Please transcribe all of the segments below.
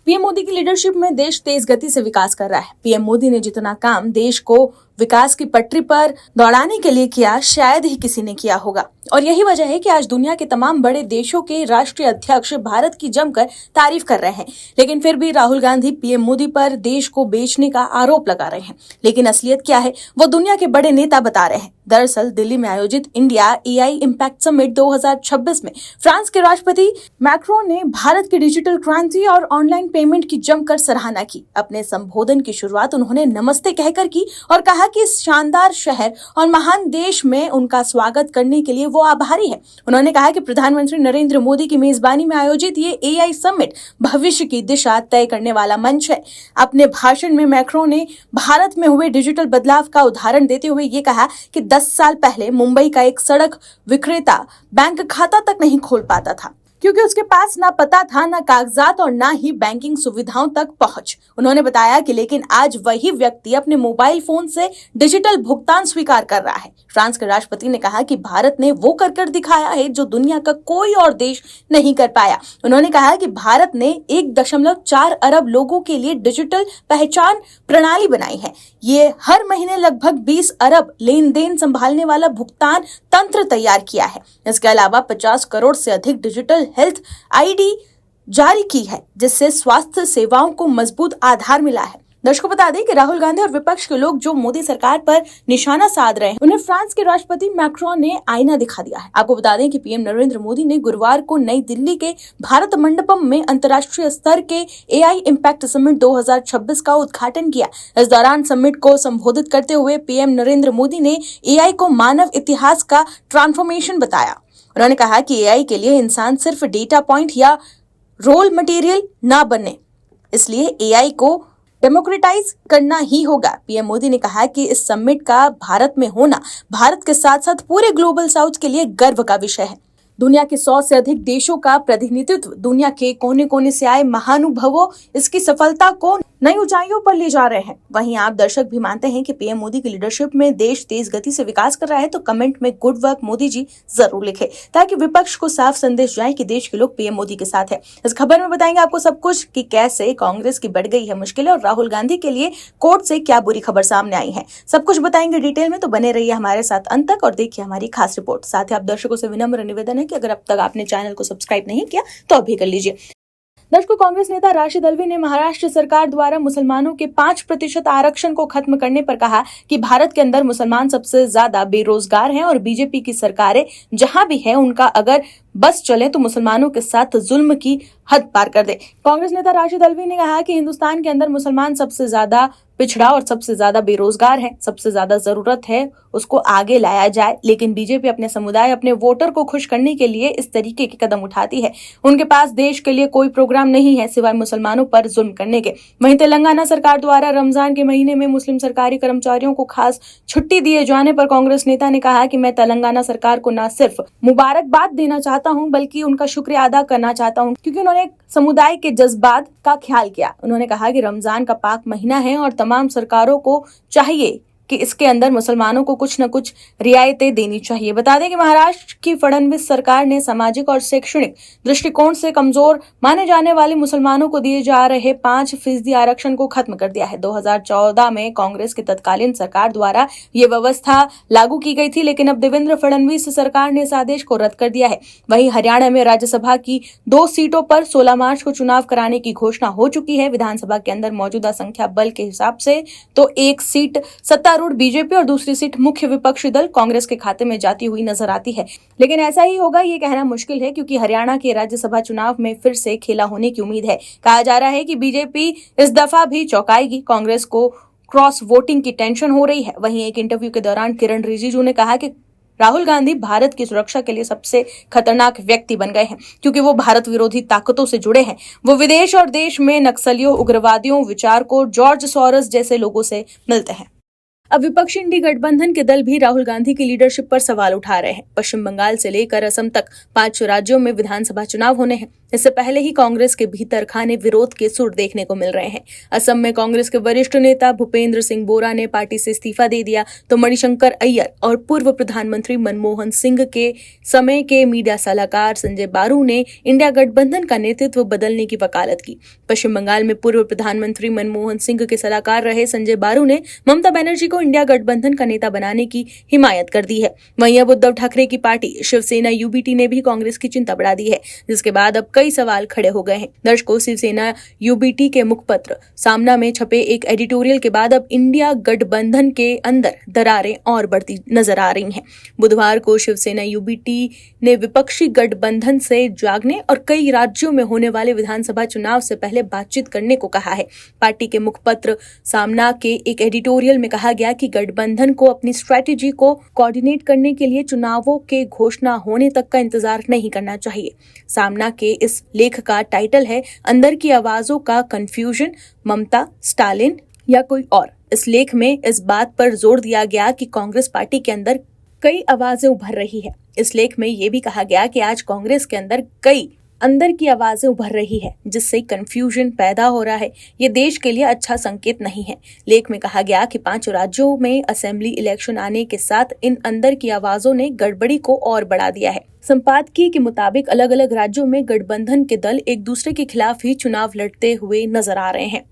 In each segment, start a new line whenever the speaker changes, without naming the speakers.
PM Modi की leadership में देश तेज गति से विकास कर रहा है। पीएम मोदी ने जितना काम देश को विकास की पटरी पर दौड़ाने के लिए किया, शायद ही किसी ने किया होगा। और यही वजह है कि आज दुनिया के तमाम बड़े देशों के राष्ट्रीय अध्यक्ष भारत की जमकर तारीफ कर रहे हैं। लेकिन फिर भी राहुल गांधी पीएम मोदी पर देश को बेचने का आरोप लगा रहे हैं। लेकिन असलियत क्या है, वो दुनिया के बड़े नेता बता रहे हैं। दरअसल दिल्ली में आयोजित इंडिया एआई इम्पैक्ट समिट 2026 में फ्रांस के राष्ट्रपति मैक्रोन ने भारत की डिजिटल क्रांति और ऑनलाइन पेमेंट की जमकर सराहना की। अपने संबोधन की शुरुआत उन्होंने नमस्ते कहकर की और कहा कि इस शानदार शहर और महान देश में उनका स्वागत करने के लिए वो आभारी है। उन्होंने कहा कि प्रधानमंत्री नरेंद्र मोदी की मेजबानी में आयोजित ये एआई समिट भविष्य की दिशा तय करने वाला मंच है। अपने भाषण में मैक्रोन ने भारत में हुए डिजिटल बदलाव का उदाहरण देते हुए ये कहा कि 10 साल पहले मुंबई का एक सड़क विक्रेता बैंक खाता तक नहीं खोल पाता था, क्योंकि उसके पास ना पता था, ना कागजात और ना ही बैंकिंग सुविधाओं तक पहुंच। उन्होंने बताया कि लेकिन आज वही व्यक्ति अपने मोबाइल फोन से डिजिटल भुगतान स्वीकार कर रहा है। फ्रांस के राष्ट्रपति ने कहा कि भारत ने वो कर दिखाया है जो दुनिया का कोई और देश नहीं कर पाया। उन्होंने कहा कि भारत ने 1.4 अरब लोगों के लिए डिजिटल पहचान प्रणाली बनाई है। ये हर महीने लगभग 20 अरब लेन देन संभालने वाला भुगतान तंत्र तैयार किया है। इसके अलावा 50 करोड़ से अधिक डिजिटल हेल्थ आईडी जारी की है, जिससे स्वास्थ्य सेवाओं को मजबूत आधार मिला है। दर्शकों बता दें कि राहुल गांधी और विपक्ष के लोग जो मोदी सरकार पर निशाना साध रहे हैं, उन्हें फ्रांस के राष्ट्रपति मैक्रोन ने आईना दिखा दिया है। आपको बता दें कि पीएम नरेंद्र मोदी ने गुरुवार को नई दिल्ली के भारत मंडपम में अंतर्राष्ट्रीय स्तर के एआई इम्पैक्ट समिट 2026 का उद्घाटन किया। इस दौरान समिट को संबोधित करते हुए पीएम नरेंद्र मोदी ने एआई को मानव इतिहास का ट्रांसफॉर्मेशन बताया। उन्होंने कहा कि एआई के लिए इंसान सिर्फ डेटा पॉइंट या रोल मटेरियल ना बने, इसलिए एआई को डेमोक्रेटाइज करना ही होगा। पीएम मोदी ने कहा कि इस समिट का भारत में होना भारत के साथ साथ पूरे ग्लोबल साउथ के लिए गर्व का विषय है। दुनिया के 100 से अधिक देशों का प्रतिनिधित्व, दुनिया के कोने कोने से आए महानुभावों इसकी सफलता को नई ऊंचाइयों पर ले जा रहे हैं। वहीं आप दर्शक भी मानते हैं कि पीएम मोदी की लीडरशिप में देश तेज गति से विकास कर रहा है, तो कमेंट में गुड वर्क मोदी जी जरूर लिखें, ताकि विपक्ष को साफ संदेश जाए कि देश के लोग पीएम मोदी के साथ है। इस खबर में बताएंगे आपको सब कुछ कि कैसे कांग्रेस की बढ़ गई है मुश्किलें और राहुल गांधी के लिए कोर्ट से क्या बुरी खबर सामने आई है। सब कुछ बताएंगे डिटेल में, तो बने रहिए हमारे साथ अंत तक और देखिए हमारी खास रिपोर्ट। साथ ही आप दर्शकों से विनम्र निवेदन है कि अगर अब तक आपने चैनल को सब्सक्राइब नहीं किया तो अभी कर लीजिए। दर्शकों, कांग्रेस नेता राशिद अल्वी ने महाराष्ट्र सरकार द्वारा मुसलमानों के 5% आरक्षण को खत्म करने पर कहा कि भारत के अंदर मुसलमान सबसे ज्यादा बेरोजगार हैं और बीजेपी की सरकारें जहां भी है उनका अगर बस चले तो मुसलमानों के साथ जुल्म की हद पार कर दे। कांग्रेस नेता राशिद अल्वी ने कहा कि हिंदुस्तान के अंदर मुसलमान सबसे ज्यादा पिछड़ा और सबसे ज्यादा बेरोजगार है। सबसे ज्यादा जरूरत है उसको आगे लाया जाए, लेकिन बीजेपी अपने समुदाय, अपने वोटर को खुश करने के लिए इस तरीके के कदम उठाती है। उनके पास देश के लिए कोई प्रोग्राम नहीं है सिवाय मुसलमानों पर जुल्म करने के। वहीं तेलंगाना सरकार द्वारा रमजान के महीने में मुस्लिम सरकारी कर्मचारियों को खास छुट्टी दिए जाने पर कांग्रेस नेता ने कहा कि मैं तेलंगाना सरकार को न सिर्फ मुबारकबाद देना चाहता हूं, बल्कि उनका शुक्रिया अदा करना चाहता हूं, क्योंकि उन्होंने समुदाय के जज्बात का ख्याल किया। उन्होंने कहा कि रमजान का पाक महीना है और तमाम सरकारों को चाहिए कि इसके अंदर मुसलमानों को कुछ न कुछ रियायतें देनी चाहिए। बता दें कि महाराष्ट्र की फडणवीस सरकार ने सामाजिक और शैक्षणिक दृष्टिकोण से कमजोर माने जाने वाले मुसलमानों को दिए जा रहे 5% आरक्षण को खत्म कर दिया है। 2014 में कांग्रेस की तत्कालीन सरकार द्वारा ये व्यवस्था लागू की गई थी, लेकिन अब देवेंद्र फडणवीस सरकार ने इस आदेश को रद्द कर दिया है। वहीं हरियाणा में राज्यसभा की 2 सीटों पर 16 मार्च को चुनाव कराने की घोषणा हो चुकी है। विधानसभा के अंदर मौजूदा संख्या बल के हिसाब से तो एक सीट सत्तारूढ़ बीजेपी और दूसरी सीट मुख्य विपक्षी दल कांग्रेस के खाते में जाती हुई नजर आती है। लेकिन ऐसा ही होगा ये कहना मुश्किल है, क्योंकि हरियाणा के राज्यसभा चुनाव में फिर से खेला होने की उम्मीद है। कहा जा रहा है कि बीजेपी इस दफा भी चौंकाएगी। कांग्रेस को क्रॉस वोटिंग की टेंशन हो रही है। वहीं एक इंटरव्यू के दौरान किरण रिजिजू ने कहा कि राहुल गांधी भारत की सुरक्षा के लिए सबसे खतरनाक व्यक्ति बन गए हैं, क्योंकि वो भारत विरोधी ताकतों से जुड़े हैं। वो विदेश और देश में नक्सलियों, उग्रवादियों, विचारकों, जॉर्ज सोरोस जैसे लोगों से मिलते हैं। अब विपक्षी इंडी गठबंधन के दल भी राहुल गांधी की लीडरशिप पर सवाल उठा रहे हैं। पश्चिम बंगाल से लेकर असम तक 5 राज्यों में विधानसभा चुनाव होने हैं। इससे पहले ही कांग्रेस के भीतर खाने विरोध के सुर देखने को मिल रहे हैं। असम में कांग्रेस के वरिष्ठ नेता भूपेंद्र सिंह बोरा ने पार्टी से इस्तीफा दे दिया, तो मणिशंकर अय्यर और पूर्व प्रधानमंत्री मनमोहन सिंह के समय के मीडिया सलाहकार संजय बारू ने इंडिया गठबंधन का नेतृत्व बदलने की वकालत की। पश्चिम बंगाल में पूर्व प्रधानमंत्री मनमोहन सिंह के सलाहकार रहे संजय बारू ने ममता बनर्जी को इंडिया गठबंधन का नेता बनाने की हिमायत कर दी है। वहीं अब उद्धव ठाकरे की पार्टी शिवसेना यूबीटी ने भी कांग्रेस की चिंता बढ़ा दी है, जिसके बाद अब कई सवाल खड़े हो गए हैं। दर्शकों, शिवसेना यूबीटी के मुखपत्र सामना में छपे एक एडिटोरियल के बाद अब इंडिया गठबंधन के अंदर दरारें और बढ़ती नजर आ रही हैं। बुधवार को शिवसेना यूबीटी ने विपक्षी गठबंधन से जागने और कई राज्यों में होने वाले विधानसभा चुनाव से पहले बातचीत करने को कहा है। पार्टी के मुखपत्र सामना के एक एडिटोरियल में कहा गया कि गठबंधन को अपनी स्ट्रेटेजी को कोऑर्डिनेट करने के लिए चुनावों के घोषणा होने तक का इंतजार नहीं करना चाहिए। सामना के इस लेख का टाइटल है अंदर की आवाजों का कंफ्यूजन, ममता, स्टालिन या कोई और। इस लेख में इस बात पर जोर दिया गया कि कांग्रेस पार्टी के अंदर कई आवाजें उभर रही है। इस लेख में यह भी कहा गया कि आज कांग्रेस के अंदर की आवाजें उभर रही है, जिससे कंफ्यूजन पैदा हो रहा है। ये देश के लिए अच्छा संकेत नहीं है। लेख में कहा गया कि 5 राज्यों में असेंबली इलेक्शन आने के साथ इन अंदर की आवाजों ने गड़बड़ी को और बढ़ा दिया है। संपादकीय के मुताबिक अलग अलग राज्यों में गठबंधन के दल एक दूसरे के खिलाफ ही चुनाव लड़ते हुए नजर आ रहे हैं।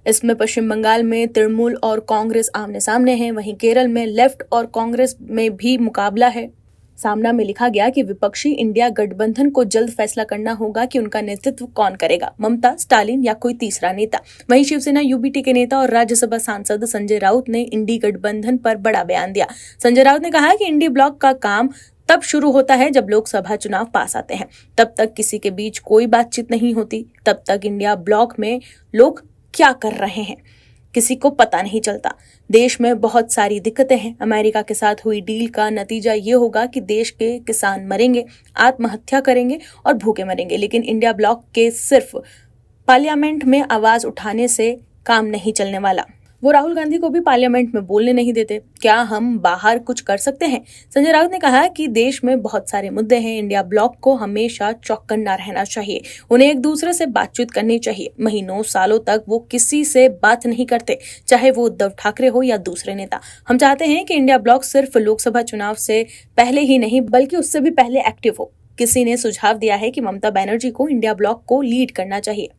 इसमें पश्चिम बंगाल में तृणमूल और कांग्रेस आमने सामने हैं। वहीं केरल में लेफ्ट और कांग्रेस में भी मुकाबला है। सामना में लिखा गया कि विपक्षी इंडिया गठबंधन को जल्द फैसला करना होगा कि उनका नेतृत्व कौन करेगा, ममता, स्टालिन या कोई तीसरा नेता। वहीं शिवसेना यूबीटी के नेता और राज्यसभा सांसद संजय राउत ने इंडी गठबंधन पर बड़ा बयान दिया। संजय राउत ने कहा कि इंडी ब्लॉक का काम तब शुरू होता है जब लोकसभा चुनाव पास आते हैं। तब तक किसी के बीच कोई बातचीत नहीं होती। तब तक इंडिया ब्लॉक में लोग क्या कर रहे हैं किसी को पता नहीं चलता। देश में बहुत सारी दिक्कतें हैं। अमेरिका के साथ हुई डील का नतीजा ये होगा कि देश के किसान मरेंगे, आत्महत्या करेंगे और भूखे मरेंगे। लेकिन इंडिया ब्लॉक के सिर्फ पार्लियामेंट में आवाज उठाने से काम नहीं चलने वाला। वो राहुल गांधी को भी पार्लियामेंट में बोलने नहीं देते। क्या हम बाहर कुछ कर सकते हैं? संजय राउत ने कहा कि देश में बहुत सारे मुद्दे हैं। इंडिया ब्लॉक को हमेशा चौकन्ना रहना चाहिए। उन्हें एक दूसरे से बातचीत करनी चाहिए। महीनों सालों तक वो किसी से बात नहीं करते, चाहे वो उद्धव ठाकरे हो या दूसरे नेता। हम चाहते हैं कि इंडिया ब्लॉक सिर्फ लोकसभा चुनाव से पहले ही नहीं बल्कि उससे भी पहले एक्टिव हो। किसी ने सुझाव दिया है कि ममता बनर्जी को इंडिया ब्लॉक को लीड करना चाहिए।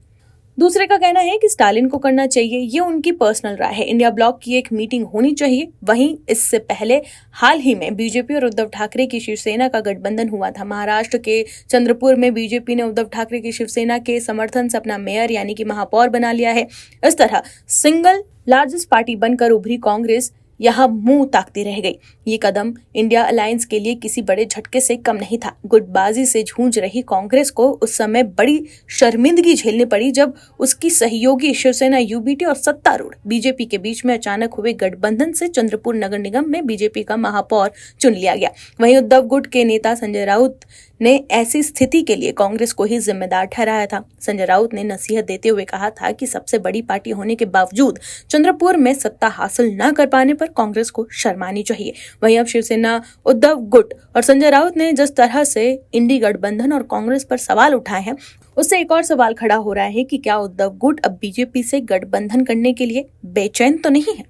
दूसरे का कहना है कि स्टालिन को करना चाहिए। ये उनकी पर्सनल राय है। इंडिया ब्लॉक की एक मीटिंग होनी चाहिए। वहीं इससे पहले हाल ही में बीजेपी और उद्धव ठाकरे की शिवसेना का गठबंधन हुआ था। महाराष्ट्र के चंद्रपुर में बीजेपी ने उद्धव ठाकरे की शिवसेना के समर्थन से अपना मेयर यानी कि महापौर बना लिया है। इस तरह सिंगल लार्जेस्ट पार्टी बनकर उभरी कांग्रेस यहाँ मुंह ताकती रह गई। ये कदम इंडिया अलायंस के लिए किसी बड़े झटके से कम नहीं था। गुटबाजी से जूझ रही कांग्रेस को उस समय बड़ी शर्मिंदगी झेलनी पड़ी जब उसकी सहयोगी शिवसेना यूबीटी और सत्तारूढ़ बीजेपी के बीच में अचानक हुए गठबंधन से चंद्रपुर नगर निगम में बीजेपी का महापौर चुन लिया गया। वहीं उद्धव गुट के नेता संजय राउत ने ऐसी स्थिति के लिए कांग्रेस को ही जिम्मेदार ठहराया था। संजय राउत ने नसीहत देते हुए कहा था कि सबसे बड़ी पार्टी होने के बावजूद चंद्रपुर में सत्ता हासिल न कर पाने पर कांग्रेस को शर्मानी चाहिए। वहीं अब शिवसेना, उद्धव गुट और संजय राउत ने जिस तरह से इंडी गठबंधन और कांग्रेस पर सवाल उठाए हैं, उससे एक और सवाल खड़ा हो रहा है कि क्या उद्धव गुट अब बीजेपी से गठबंधन करने के लिए बेचैन तो नहीं है?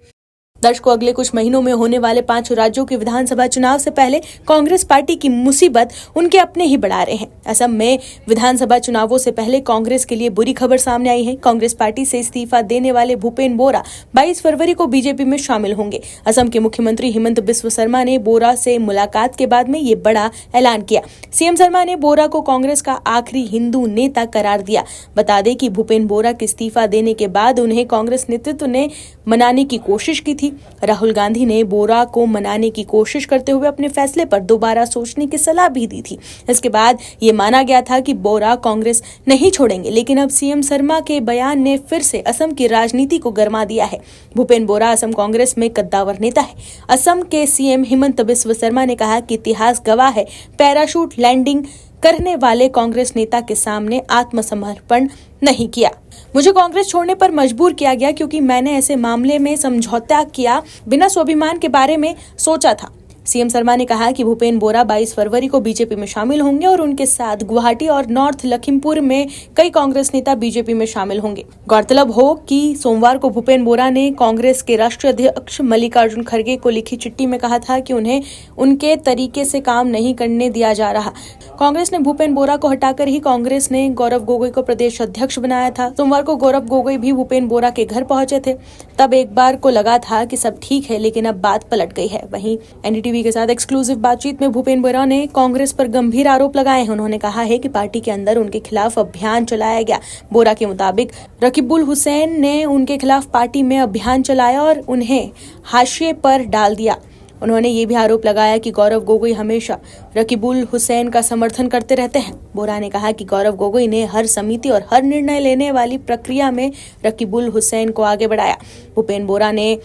दर्शकों, अगले कुछ महीनों में होने वाले 5 राज्यों के विधानसभा चुनाव से पहले कांग्रेस पार्टी की मुसीबत उनके अपने ही बढ़ा रहे हैं। असम में विधानसभा चुनावों से पहले कांग्रेस के लिए बुरी खबर सामने आई है। कांग्रेस पार्टी से इस्तीफा देने वाले भूपेन बोरा 22 फरवरी को बीजेपी में शामिल होंगे। असम के मुख्यमंत्री हिमंत बिस्व शर्मा ने बोरा से मुलाकात के बाद में ये बड़ा ऐलान किया। सीएम शर्मा ने बोरा को कांग्रेस का आखिरी हिंदू नेता करार दिया। बता दें कि भूपेन बोरा के इस्तीफा देने के बाद उन्हें कांग्रेस नेतृत्व ने मनाने की कोशिश की थी। राहुल गांधी ने बोरा को मनाने की कोशिश करते हुए अपने फैसले पर दोबारा सोचने की सलाह भी दी थी। इसके बाद ये माना गया था कि बोरा कांग्रेस नहीं छोड़ेंगे, लेकिन अब सीएम शर्मा के बयान ने फिर से असम की राजनीति को गरमा दिया है। भूपेन बोरा असम कांग्रेस में कद्दावर नेता है। असम के सीएम हिमंत बिस्व शर्मा ने कहा कि इतिहास गवाह है, पैराशूट लैंडिंग करने वाले कांग्रेस नेता के सामने आत्मसमर्पण नहीं किया। मुझे कांग्रेस छोड़ने पर मजबूर किया गया क्योंकि मैंने ऐसे मामले में समझौता किया बिना स्वाभिमान के बारे में सोचा था। सीएम शर्मा ने कहा कि भूपेन बोरा 22 फरवरी को बीजेपी में शामिल होंगे और उनके साथ गुवाहाटी और नॉर्थ लखीमपुर में कई कांग्रेस नेता बीजेपी में शामिल होंगे। गौरतलब हो कि सोमवार को भूपेन बोरा ने कांग्रेस के राष्ट्रीय अध्यक्ष मल्लिकार्जुन खड़गे को लिखी चिट्ठी में कहा था कि उन्हें उनके तरीके से काम नहीं करने दिया जा रहा। कांग्रेस ने भूपेन बोरा को हटाकर ही कांग्रेस ने गौरव गोगोई को प्रदेश अध्यक्ष बनाया था। सोमवार को गौरव गोगोई भी भूपेन बोरा के घर पहुंचे थे। तब एक बार को लगा था कि सब ठीक है, लेकिन अब बात पलट गई है। वहीं एनडीटीवी के साथ एक्सक्लूसिव बातचीत में भूपेन बोरा ने कांग्रेस पर गंभीर आरोप लगाए हैं। उन्होंने कहा है कि पार्टी के अंदर उनके खिलाफ अभियान चलाया गया। बोरा के मुताबिक रकीबुल हुसैन ने उनके खिलाफ पार्टी में अभियान चलाया और उन्हें हाशिए पर डाल दिया। उन्होंने ये भी आरोप लगाया कि गौरव गोगोई हमेशा रकीबुल हुसैन का समर्थन करते रहते हैं। बोरा ने कहा कि गौरव गोगोई ने हर समिति और हर निर्णय लेने वाली प्रक्रिया में रकीबुल हुसैन को आगे बढ़ाया। भूपेन बोरा ने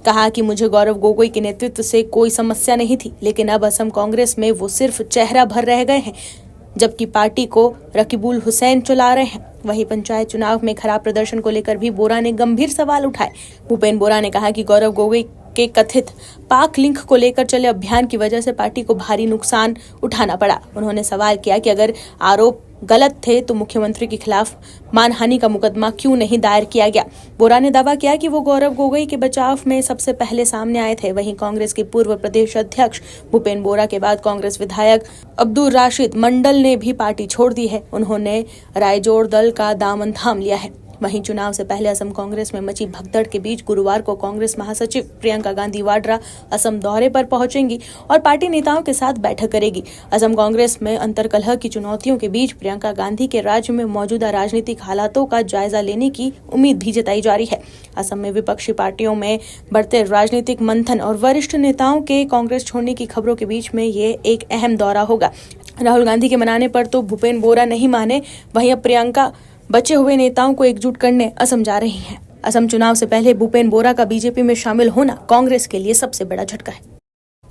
कहा कि मुझे गौरव गोगोई के नेतृत्व से कोई समस्या नहीं थी, लेकिन अब असम कांग्रेस में वो सिर्फ चेहरा भर रह गए हैं, जबकि पार्टी को रकीबुल हुसैन चला रहे हैं। वहीं पंचायत चुनाव में खराब प्रदर्शन को लेकर भी बोरा ने गंभीर सवाल उठाए। भूपेन बोरा ने कहा कि गौरव गोगोई के कथित पाक लिंक को लेकर चले अभियान की वजह से पार्टी को भारी नुकसान उठाना पड़ा। उन्होंने सवाल किया कि अगर आरोप गलत थे तो मुख्यमंत्री के खिलाफ मानहानि का मुकदमा क्यों नहीं दायर किया गया। बोरा ने दावा किया कि वो गौरव गोगोई के बचाव में सबसे पहले सामने आए थे। वहीं कांग्रेस के पूर्व प्रदेश अध्यक्ष भूपेन बोरा के बाद कांग्रेस विधायक अब्दुल राशिद मंडल ने भी पार्टी छोड़ दी है। उन्होंने रायजोड़ दल का दामन थाम लिया है। वहीं चुनाव से पहले असम कांग्रेस में मची भगदड़ के बीच गुरुवार को कांग्रेस महासचिव प्रियंका गांधी वाड्रा असम दौरे पर पहुंचेंगी और पार्टी नेताओं के साथ बैठक करेगी। असम कांग्रेस में अंतर्कलह की चुनौतियों के बीच प्रियंका गांधी के राज्य में मौजूदा राजनीतिक हालातों का जायजा लेने की उम्मीद भी जताई जा रही है। असम में विपक्षी पार्टियों में बढ़ते राजनीतिक मंथन और वरिष्ठ नेताओं के कांग्रेस छोड़ने की खबरों के बीच में ये एक अहम दौरा होगा। राहुल गांधी के मनाने पर तो भूपेन बोरा नहीं माने, वहीं अब प्रियंका बचे हुए नेताओं को एकजुट करने असम जा रही हैं। असम चुनाव से पहले भूपेन बोरा का बीजेपी में शामिल होना कांग्रेस के लिए सबसे बड़ा झटका है।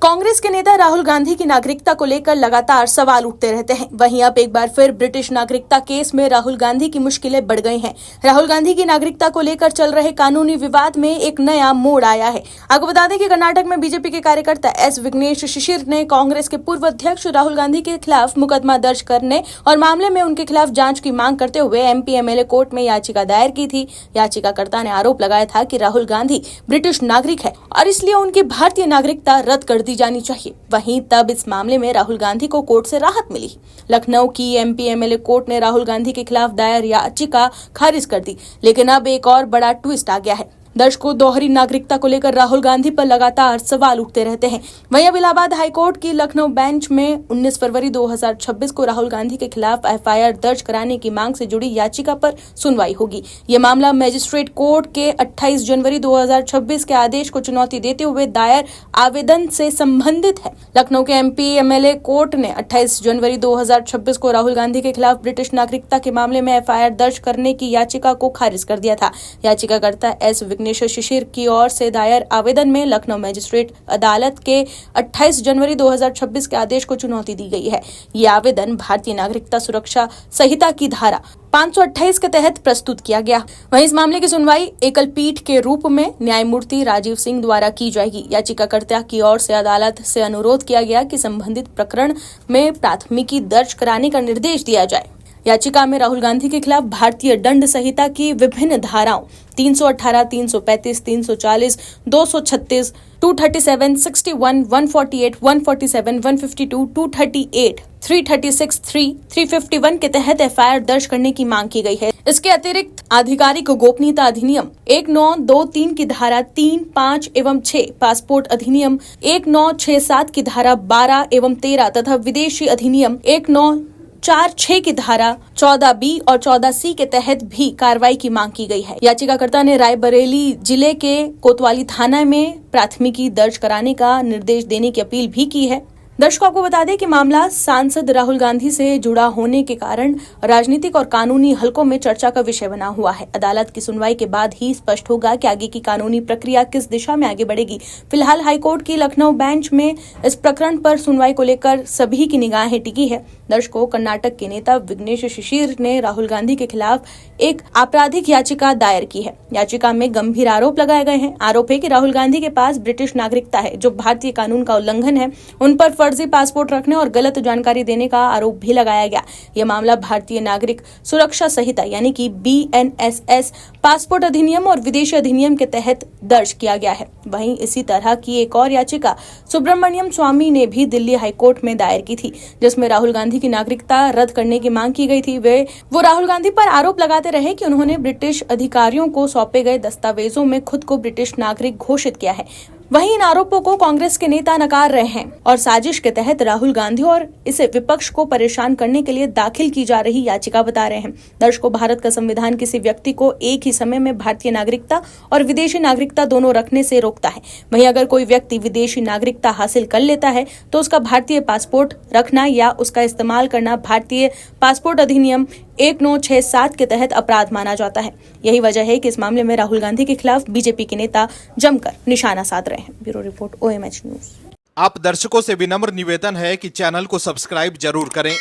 कांग्रेस के नेता राहुल गांधी की नागरिकता को लेकर लगातार सवाल उठते रहते हैं। वहीं अब एक बार फिर ब्रिटिश नागरिकता केस में राहुल गांधी की मुश्किलें बढ़ गई हैं। राहुल गांधी की नागरिकता को लेकर चल रहे कानूनी विवाद में एक नया मोड़ आया है। आपको बता दें कि कर्नाटक में बीजेपी के कार्यकर्ता एस विघ्नेश शिशिर ने कांग्रेस के पूर्व अध्यक्ष राहुल गांधी के खिलाफ मुकदमा दर्ज करने और मामले में उनके खिलाफ जांच की मांग करते हुए एमपी-एमएलए कोर्ट में याचिका दायर की थी। याचिकाकर्ता ने आरोप लगाया था कि राहुल गांधी ब्रिटिश नागरिक है और इसलिए उनकी भारतीय नागरिकता रद्द कर दी जानी चाहिए। वहीं तब इस मामले में राहुल गांधी को कोर्ट से राहत मिली। लखनऊ की एमपी-एमएलए कोर्ट ने राहुल गांधी के खिलाफ दायर याचिका खारिज कर दी, लेकिन अब एक और बड़ा ट्विस्ट आ गया है। दर्शकों, दोहरी नागरिकता को लेकर राहुल गांधी पर लगातार सवाल उठते रहते हैं। वहीं अब इलाहाबाद हाईकोर्ट की लखनऊ बेंच में 19 फरवरी 2026 को राहुल गांधी के खिलाफ एफआईआर दर्ज कराने की मांग से जुड़ी याचिका पर सुनवाई होगी। ये मामला मजिस्ट्रेट कोर्ट के 28 जनवरी 2026 के आदेश को चुनौती देते हुए दायर आवेदन से संबंधित है। लखनऊ के एमपी-एमएलए कोर्ट ने 28 जनवरी 2026 को राहुल गांधी के खिलाफ ब्रिटिश नागरिकता के मामले में एफआईआर दर्ज करने की याचिका को खारिज कर दिया था। याचिकाकर्ता एस विघ्नेश शिशिर की ओर से दायर आवेदन में लखनऊ मजिस्ट्रेट अदालत के 28 जनवरी 2026 के आदेश को चुनौती दी गई है। ये आवेदन भारतीय नागरिकता सुरक्षा संहिता की धारा 528 के तहत प्रस्तुत किया गया। वहीं इस मामले की सुनवाई एकल पीठ के रूप में न्यायमूर्ति राजीव सिंह द्वारा की जाएगी। याचिकाकर्ता की ओर से अदालत से अनुरोध किया गया कि संबंधित प्रकरण में प्राथमिकी दर्ज कराने का निर्देश दिया जाए। याचिका में राहुल गांधी के खिलाफ भारतीय दंड संहिता की विभिन्न धाराओं 318, 335, 340, 236, 237, 61, 148, 147, 152, 238, 336, 351 के तहत एफआईआर दर्ज करने की मांग की गई है। इसके अतिरिक्त आधिकारिक गोपनीयता अधिनियम 1923 की धारा 3, 5 एवं 6, पासपोर्ट अधिनियम 1967 की धारा 12 एवं 13 तथा विदेशी अधिनियम 1946 की धारा 14B और 14C के तहत भी कार्रवाई की मांग की गई है। याचिकाकर्ता ने रायबरेली जिले के कोतवाली थाना में प्राथमिकी दर्ज कराने का निर्देश देने की अपील भी की है। दर्शकों को बता दें कि मामला सांसद राहुल गांधी से जुड़ा होने के कारण राजनीतिक और कानूनी हलकों में चर्चा का विषय बना हुआ है। अदालत की सुनवाई के बाद ही स्पष्ट होगा कि आगे की कानूनी प्रक्रिया किस दिशा में आगे बढ़ेगी। फिलहाल हाईकोर्ट की लखनऊ बेंच में इस प्रकरण पर सुनवाई को लेकर सभी की निगाहें टिकी है। दर्शकों, कर्नाटक के नेता विघ्नेश शिशिर ने राहुल गांधी के खिलाफ एक आपराधिक याचिका दायर की है। याचिका में गंभीर आरोप लगाए गए हैं। आरोप है कि राहुल गांधी के पास ब्रिटिश नागरिकता है, जो भारतीय कानून का उल्लंघन है। उन पर फर्जी पासपोर्ट रखने और गलत जानकारी देने का आरोप भी लगाया गया। यह मामला भारतीय नागरिक सुरक्षा संहिता यानी कि BNSS, पासपोर्ट अधिनियम और विदेशी अधिनियम के तहत दर्ज किया गया है। वहीं इसी तरह की एक और याचिका सुब्रमण्यम स्वामी ने भी दिल्ली हाईकोर्ट में दायर की थी, जिसमें राहुल गांधी की नागरिकता रद्द करने की मांग की गई थी। वो राहुल गांधी पर आरोप लगाते रहे कि उन्होंने ब्रिटिश अधिकारियों को सौंपे गए दस्तावेजों में खुद को ब्रिटिश नागरिक घोषित किया है। वहीं इन आरोपों को कांग्रेस के नेता नकार रहे हैं और साजिश के तहत राहुल गांधी और इसे विपक्ष को परेशान करने के लिए दाखिल की जा रही याचिका बता रहे हैं। दर्शकों, भारत का संविधान किसी व्यक्ति को एक ही समय में भारतीय नागरिकता और विदेशी नागरिकता दोनों रखने से रोकता है। वहीं अगर कोई व्यक्ति विदेशी नागरिकता हासिल कर लेता है तो उसका भारतीय पासपोर्ट रखना या उसका इस्तेमाल करना भारतीय पासपोर्ट अधिनियम 1967 के तहत अपराध माना जाता है। यही वजह है कि इस मामले में राहुल गांधी के खिलाफ बीजेपी के नेता जमकर निशाना साध रहे हैं। Bureau report OMH news.
आप दर्शकों से विनम्र निवेदन है कि चैनल को सब्सक्राइब जरूर करें